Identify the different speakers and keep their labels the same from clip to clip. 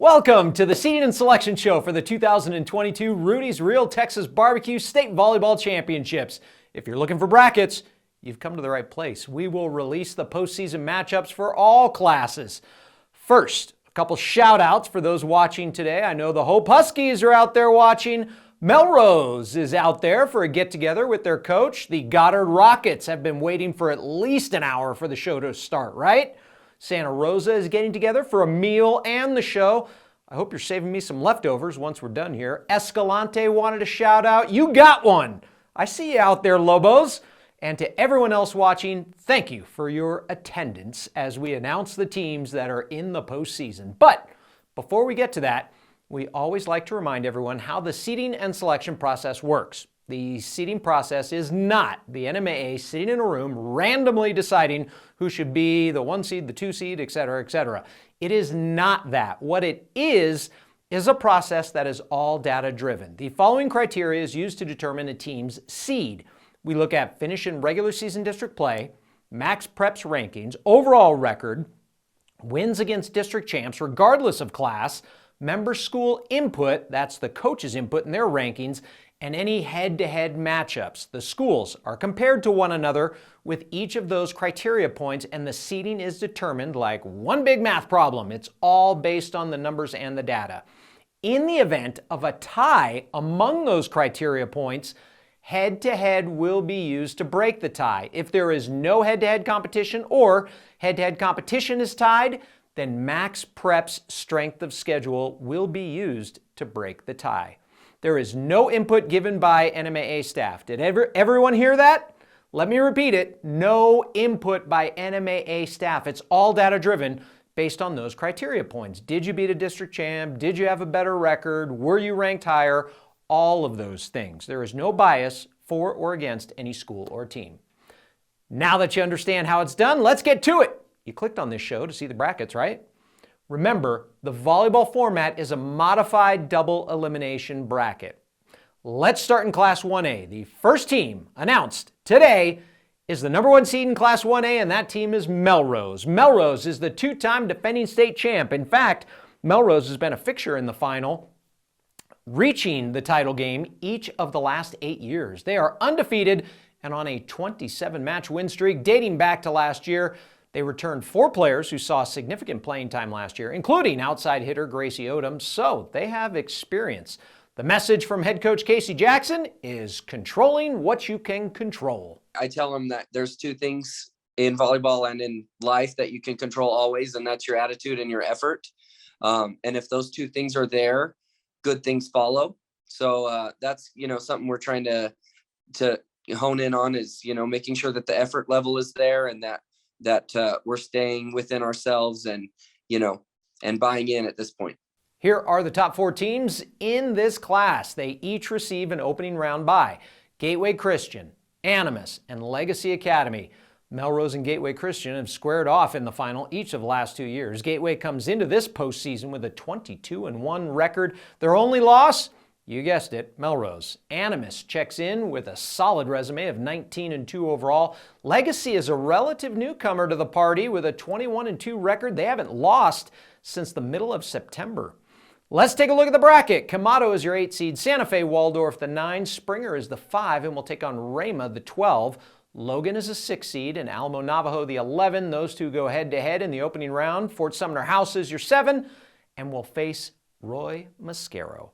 Speaker 1: Welcome to the Seeding and Selection Show for the 2022 Rudy's Real Texas Barbecue State Volleyball Championships. If you're looking for brackets, you've come to the right place. We will release the postseason matchups for all classes. First, a couple shout outs for those watching today. I know the Hope Huskies are out there watching. Melrose is out there for a get-together with their coach. The Goddard Rockets have been waiting for at least an hour for the show to start, right? Santa Rosa is getting together for a meal and the show. I hope you're saving me some leftovers once we're done here. Escalante wanted a shout out. You got one. I see you out there, Lobos. And to everyone else watching, thank you for your attendance as we announce the teams that are in the postseason. But before we get to that, we always like to remind everyone how the seeding and selection process works. The seeding process is not the NMAA sitting in a room randomly deciding who should be the 1 seed, the 2 seed, etc., etc. It is not that. What it is a process that is all data driven. The following criteria is used to determine a team's seed. We look at finish in regular season district play, max preps rankings, overall record, wins against district champs regardless of class, member school input, that's the coach's input in their rankings, and any head-to-head matchups. The schools are compared to one another with each of those criteria points, and the seeding is determined like one big math problem. It's all based on the numbers and the data. In the event of a tie among those criteria points, head-to-head will be used to break the tie. If there is no head-to-head competition or head-to-head competition is tied, then max preps strength of schedule will be used to break the tie. There is no input given by NMAA staff. Did everyone hear that? Let me repeat it. No input by NMAA staff. It's all data driven based on those criteria points. Did you beat a district champ? Did you have a better record? Were you ranked higher? All of those things. There is no bias for or against any school or team. Now that you understand how it's done, let's get to it. You clicked on this show to see the brackets, right? Remember, the volleyball format is a modified double elimination bracket. Let's start in Class 1A. The first team announced today is the number 1 seed in Class 1A, and that team is Melrose. Melrose is the 2-time defending state champ. In fact, Melrose has been a fixture in the final, reaching the title game each of the last 8 years. They are undefeated and on a 27-match win streak dating back to last year. They returned 4 players who saw significant playing time last year, including outside hitter Gracie Odom, so they have experience. The message from head coach Casey Jackson is controlling what you can control.
Speaker 2: I tell them that there's 2 things in volleyball and in life that you can control always, and that's your attitude and your effort. And if those 2 things are there, good things follow. So that's, something we're trying to hone in on is, making sure that the effort level is there and that we're staying within ourselves and buying in at this point.
Speaker 1: Here are the top 4 teams in this class. They each receive an opening round bye. Gateway Christian, Animas, and Legacy Academy. Melrose and Gateway Christian have squared off in the final each of the last 2 years. Gateway comes into this postseason with a 22-1 record. Their only loss? You guessed it, Melrose. Animas checks in with a solid resume of 19-2 overall. Legacy is a relative newcomer to the party with a 21-2 record. They haven't lost since the middle of September. Let's take a look at the bracket. Camado is your 8 seed, Santa Fe Waldorf the 9, Springer is the 5, and will take on Rama the 12. Logan is a 6 seed, and Alamo Navajo the 11. Those 2 go head-to-head in the opening round. Fort Sumner House is your 7, and will face Roy Mascaro.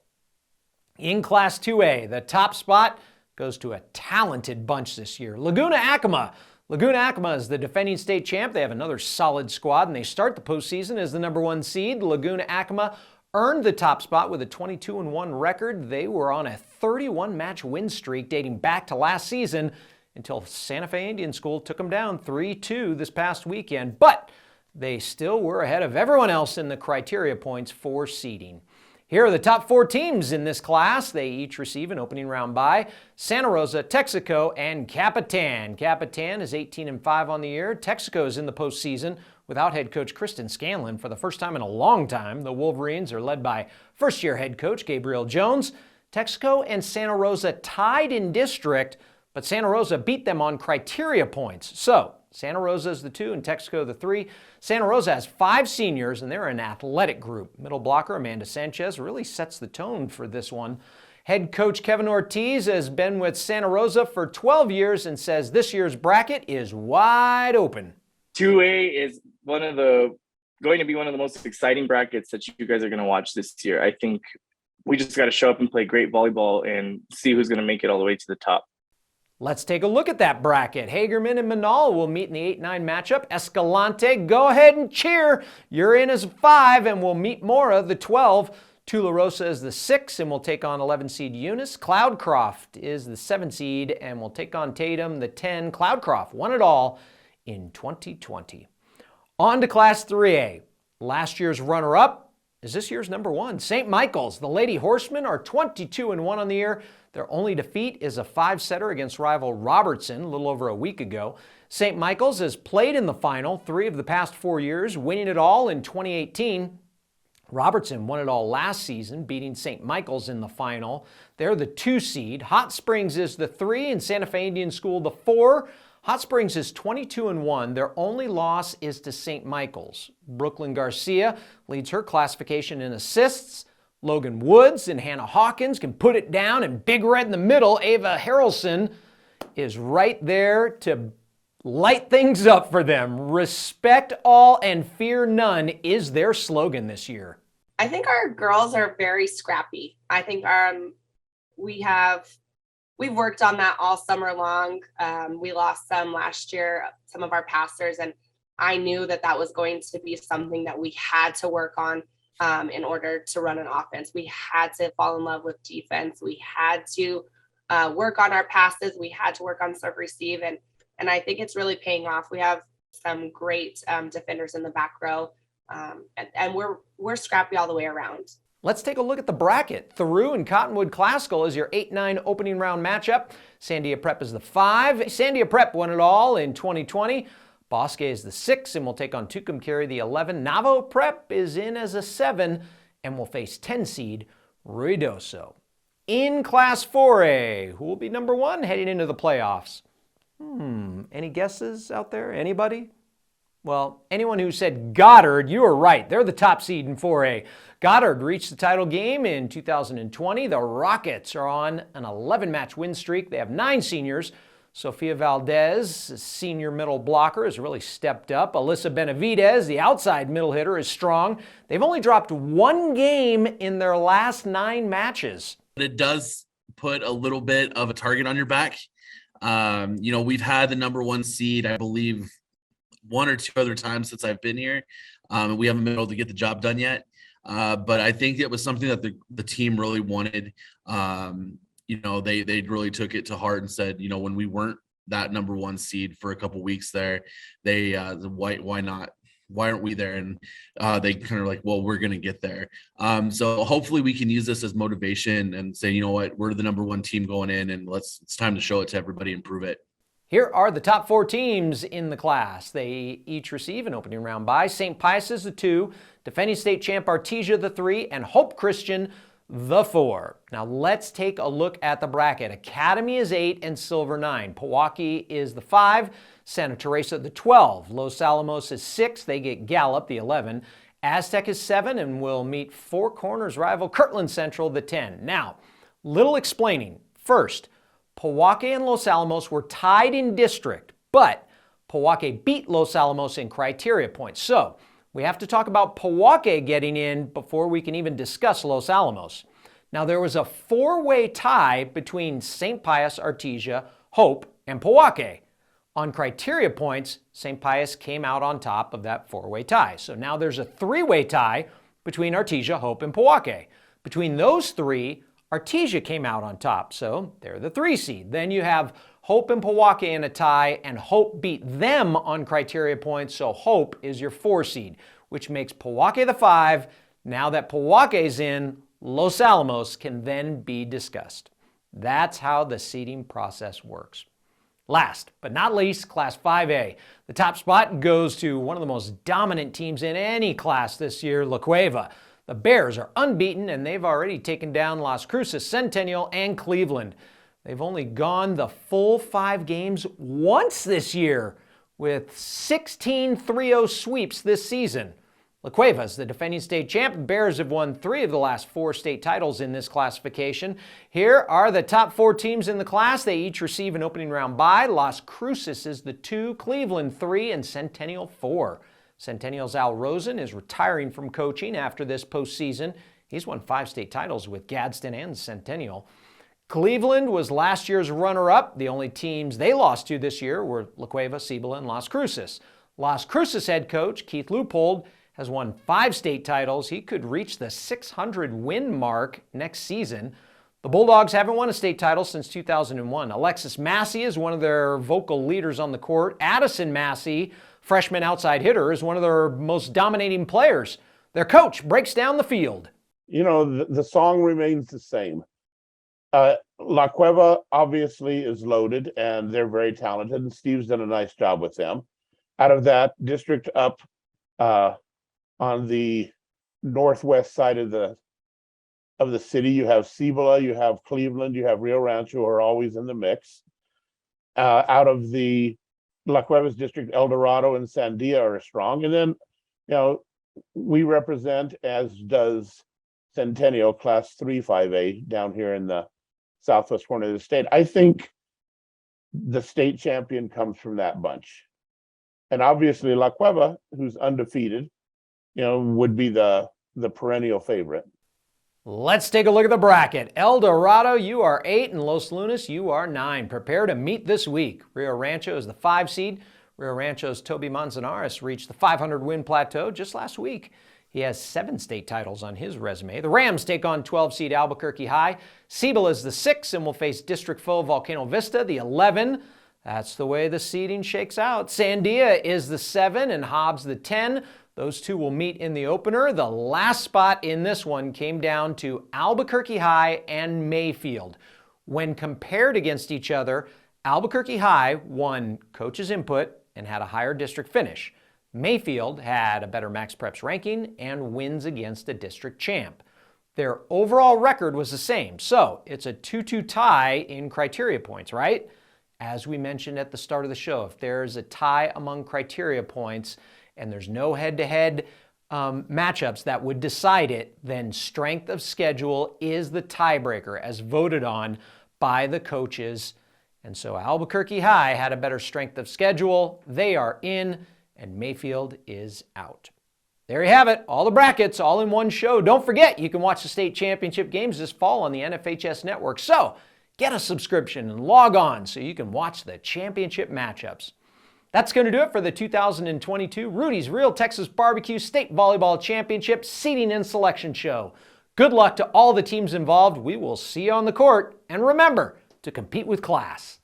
Speaker 1: In Class 2A, the top spot goes to a talented bunch this year. Laguna Acoma. Laguna Acoma is the defending state champ. They have another solid squad, and they start the postseason as the number 1 seed. Laguna Acoma earned the top spot with a 22-1 record. They were on a 31-match win streak dating back to last season until Santa Fe Indian School took them down 3-2 this past weekend. But they still were ahead of everyone else in the criteria points for seeding. Here are the top 4 teams in this class. They each receive an opening round bye. Santa Rosa, Texaco, and Capitan. Capitan is 18-5 on the year. Texaco is in the postseason without head coach Kristen Scanlon for the first time in a long time. The Wolverines are led by first-year head coach Gabriel Jones. Texaco and Santa Rosa tied in district, but Santa Rosa beat them on criteria points. So Santa Rosa is the 2 and Texaco the 3. Santa Rosa has 5 seniors, and they're an athletic group. Middle blocker Amanda Sanchez really sets the tone for this one. Head coach Kevin Ortiz has been with Santa Rosa for 12 years and says this year's bracket is wide open.
Speaker 3: 2A is going to be one of the most exciting brackets that you guys are going to watch this year. I think we just got to show up and play great volleyball and see who's going to make it all the way to the top.
Speaker 1: Let's take a look at that bracket. Hagerman and Manal will meet in the 8-9 matchup. Escalante, go ahead and cheer. You're in as 5, and we'll meet Mora, the 12. Tularosa is the 6, and we'll take on 11 seed Eunice. Cloudcroft is the 7 seed, and we'll take on Tatum, the 10. Cloudcroft won it all in 2020. On to Class 3A. Last year's runner-up is this year's number 1. St. Michael's, the Lady Horsemen, are 22-1 on the year. Their only defeat is a 5-setter against rival Robertson a little over a week ago. St. Michael's has played in the final 3 of the past 4 years, winning it all in 2018. Robertson won it all last season, beating St. Michael's in the final. They're the 2 seed. Hot Springs is the 3 and Santa Fe Indian School the 4. Hot Springs is 22-1. Their only loss is to St. Michael's. Brooklyn Garcia leads her classification in assists. Logan Woods and Hannah Hawkins can put it down, and Big Red in the middle, Ava Harrelson, is right there to light things up for them. Respect all and fear none is their slogan this year.
Speaker 4: I think our girls are very scrappy. I think we've worked on that all summer long. We lost some last year, some of our passers, and I knew that was going to be something that we had to work on in order to run an offense. We had to fall in love with defense. We had to work on our passes. We had to work on serve receive, and I think it's really paying off. We have some great defenders in the back row, and we're scrappy all the way around.
Speaker 1: Let's take a look at the bracket. Theroux and Cottonwood Classical is your 8-9 opening round matchup. Sandia Prep is the 5. Sandia Prep won it all in 2020. Bosque is the 6, and we'll take on Tucumcari the 11. Navo Prep is in as a 7, and will face 10 seed Ruidoso. In Class 4A, who will be number 1 heading into the playoffs? Any guesses out there? Anybody? Well, anyone who said Goddard, you were right. They're the top seed in 4A. Goddard reached the title game in 2020. The Rockets are on an 11-match win streak. They have 9 seniors. Sofia Valdez, senior middle blocker, has really stepped up. Alyssa Benavidez, the outside middle hitter, is strong. They've only dropped 1 game in their last 9 matches.
Speaker 5: It does put a little bit of a target on your back. We've had the number 1 seed, I believe, 1 or 2 other times since I've been here. We haven't been able to get the job done yet. But I think it was something that the team really wanted. They really took it to heart and said, when we weren't that number 1 seed for a couple weeks there, they why not? Why aren't we there? And they kind of like, well, we're going to get there. So hopefully we can use this as motivation and say, you know what, we're the number 1 team going in, and it's time to show it to everybody and prove it.
Speaker 1: Here are the top 4 teams in the class. They each receive an opening round bye. St. Pius is the 2, defending state champ Artesia the 3, and Hope Christian the 4. Now let's take a look at the bracket. Academy is 8 and Silver 9. Pewaukee is the 5, Santa Teresa the 12. Los Alamos is 6. They get Gallup the 11. Aztec is 7 and will meet Four Corners rival Kirtland Central the 10. Now, little explaining. First, Pewaukee and Los Alamos were tied in district, but Pewaukee beat Los Alamos in criteria points. So we have to talk about Pewaukee getting in before we can even discuss Los Alamos. Now, there was a 4-way tie between St. Pius, Artesia, Hope, and Pewaukee. On criteria points, St. Pius came out on top of that 4-way tie. So now there's a 3-way tie between Artesia, Hope, and Pewaukee. Between those 3, Artesia came out on top, so they're the 3 seed. Then you have Hope and Pewaukee in a tie, and Hope beat them on criteria points, so Hope is your 4 seed, which makes Pewaukee the 5. Now that Pewaukee's in, Los Alamos can then be discussed. That's how the seeding process works. Last but not least, Class 5A. The top spot goes to one of the most dominant teams in any class this year, La Cueva. The Bears are unbeaten, and they've already taken down Las Cruces, Centennial, and Cleveland. They've only gone the full 5 games once this year. with 16 3-0 sweeps this season. La Cueva's the defending state champ. Bears have won 3 of the last 4 state titles in this classification. Here are the top 4 teams in the class. They each receive an opening round bye. Las Cruces is the 2, Cleveland 3, and Centennial 4. Centennial's Al Rosen is retiring from coaching after this postseason. He's won 5 state titles with Gadsden and Centennial. Cleveland was last year's runner-up. The only teams they lost to this year were La Cueva, Cibola, and Las Cruces. Las Cruces head coach Keith Leupold has won 5 state titles. He could reach the 600 win mark next season. The Bulldogs haven't won a state title since 2001. Alexis Massey is one of their vocal leaders on the court. Addison Massey, freshman outside hitter, is one of their most dominating players. Their coach breaks down the field.
Speaker 6: You know, the song remains the same. La Cueva obviously is loaded and they're very talented, and Steve's done a nice job with them. Out of that district up on the northwest side of the city, you have Cibola, you have Cleveland, you have Rio Rancho, who are always in the mix. Out of the La Cueva's district, El Dorado and Sandia are strong. And then, you know, we represent, as does Centennial, class 3 5A down here in the southwest corner of the state. I think the state champion comes from that bunch. And obviously La Cueva, who's undefeated, you know, would be the perennial favorite.
Speaker 1: Let's take a look at the bracket. El Dorado, you are 8, and Los Lunas, you are 9. Prepare to meet this week. Rio Rancho is the 5 seed. Rio Rancho's Toby Manzanares reached the 500-win plateau just last week. He has 7 state titles on his resume. The Rams take on 12 seed Albuquerque High. Cibola is the 6 and will face district foe Volcano Vista, the 11. That's the way the seeding shakes out. Sandia is the 7 and Hobbs the 10. Those two will meet in the opener. The last spot in this one came down to Albuquerque High and Mayfield. When compared against each other, Albuquerque High won coach's input and had a higher district finish. Mayfield had a better Max Preps ranking and wins against a district champ. Their overall record was the same, so it's a 2-2 tie in criteria points, right? As we mentioned at the start of the show, if there's a tie among criteria points and there's no head-to-head matchups that would decide it, then strength of schedule is the tiebreaker as voted on by the coaches. And so Albuquerque High had a better strength of schedule. They are in, and Mayfield is out. There you have it, all the brackets, all in one show. Don't forget, you can watch the state championship games this fall on the NFHS network. So get a subscription and log on so you can watch the championship matchups. That's going to do it for the 2022 Rudy's Real Texas Barbecue State Volleyball Championship Seeding and Selection Show. Good luck to all the teams involved. We will see you on the court. And remember to compete with class.